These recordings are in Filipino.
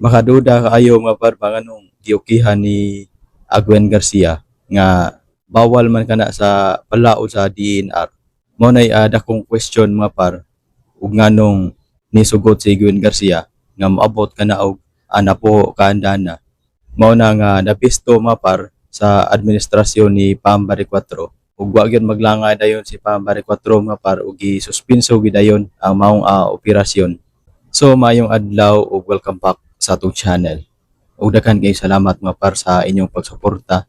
Makaduda kaayo mga par nganong giukihan ni Agwen Garcia nga bawal man kana sa palaod sa DNR. Mao nay dakong question mga par ug nganong nisugot si Agwen Garcia nga moabot kana og napuho ka andana. Mao na nga nabisto mga par sa administrasyon ni Pambari 4 ug wa gyud maglangay dayon si Pambari 4 mga par ug gisuspenso gid dayon ang maong operasyon. So mayong adlaw ug welcome back sa atong channel. Ug daghan kay salamat mga par sa inyong pagsuporta.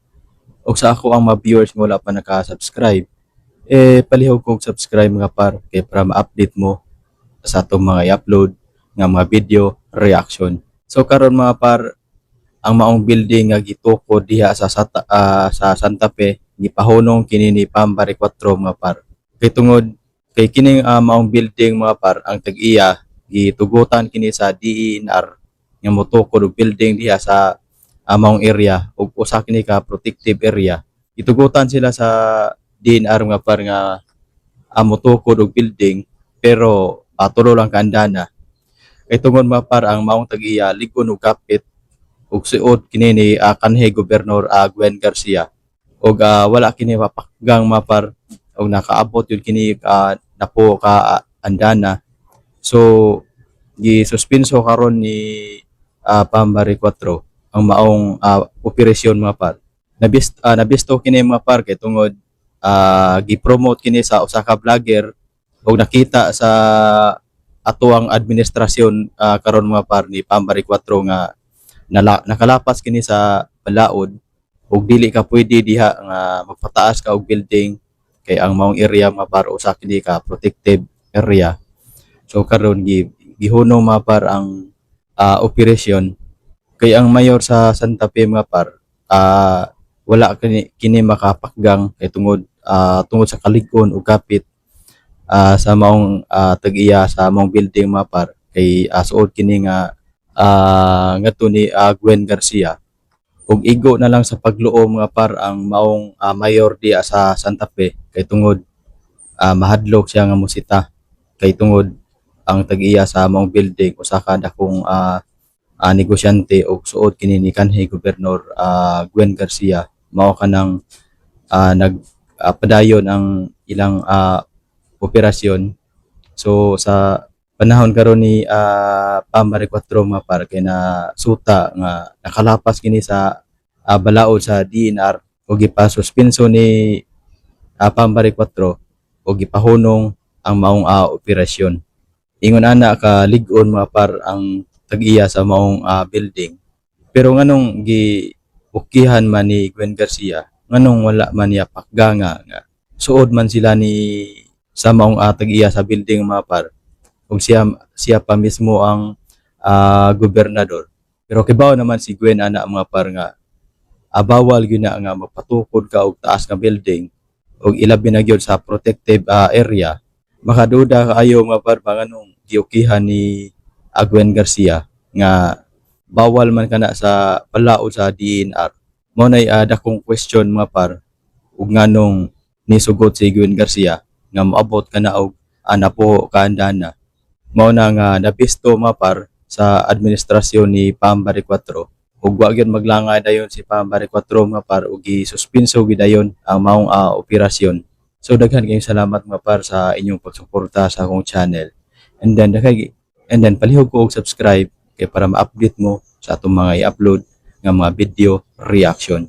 Ug sa ako ang mga viewers nga wala pa naka-subscribe, palihog kog subscribe mga par kay para ma-update mo sa atong mga i-upload nga mga video reaction. So karon mga par, ang maong building nga gitukod diha sa Santa Fe gipahunong kini ni Pambari 4 mga par. Kay tungod kay kining maong building mga par ang tag-iya gitugutan kini sa DENR nga motukod og building diha sa maong area ug usa kini ka protective area. Itugutan sila sa DNR nga par nga motukod og building pero tulo lang ka andana. Kay tungod mga par ang maong tag-iya lig-on og kapit ug suod kini ni kanhi Gobernador Gwen Garcia ug wala kini mapakgang mga par ug nakaabot yun kini napo ka andana. So gisuspenso karon ni Pambari 4 ang maong operasyon mga par. Nabisto kini mga par kay tungod gi-promote kini sa usa ka vlogger ug nakita sa atuang administrasyon karon mga par ni Pambari 4 nga nakalapas kini sa balaod ug dili ka pwede diha nga magpataas ka og building kay ang maong area mga par usa kini ka protective area. So karon gihunong mga par ang operasyon kay ang mayor sa Santa Fe mga par wala kini makapakgang kay tungod sa kalig-on ug kapit sa maong tag-iya sa maong building mga par kay suod kini nga ngadto ni Gwen Garcia ug igo na lang sa pagluom mga par ang maong mayor diya sa Santa Fe kay tungod mahadlok siya nga mosita kay tungod ang tag-iya sa maong building usa ka dakong negosyante ug suod kini ni kanhi Gobernador Gwen Garcia mao kanang nagpadayon ang ilang operasyon. So sa panahon karon ni Pambari 4 mga par kay na suta nga nakalapas kini sa balaod sa DNR ug gipasuspenso ni Pambari 4 ug gipahunong ang maong operasyon. Ingon ana ka lig-on mga par ang tag-iya sa maong building. Pero nganong giukihan man ni Gwen Garcia, nganong wala man niya pakganga nga suod man sila ni sa maong tag-iya sa building mga par. Ug siya pa mismo ang gobernador. Pero kibaw naman si Gwen ana mga par nga bawal gyud na nga magpatukod ka og taas nga building ug ilabi na gyud sa protective area. Makaduda kaayo mga par nganong giukihan ni Gwen Garcia nga bawal man kana sa palaod sa DNR. Mao nay dakong question mga par ug nganong nisugot si Gwen Garcia nga moabot kana og napuho ka andana. Mao na nga nabisto mga par sa administrasyon ni Pambari 4 ug wa gyud maglangay dayon si Pambari 4 mga par ug gisuspenso gid dayon ang maong operasyon. So daghan kayong salamat mga par sa inyong pagsuporta sa akong channel. And then palihog ko og subscribe kay para ma-update mo sa atong mga i-upload nga mga video reaction.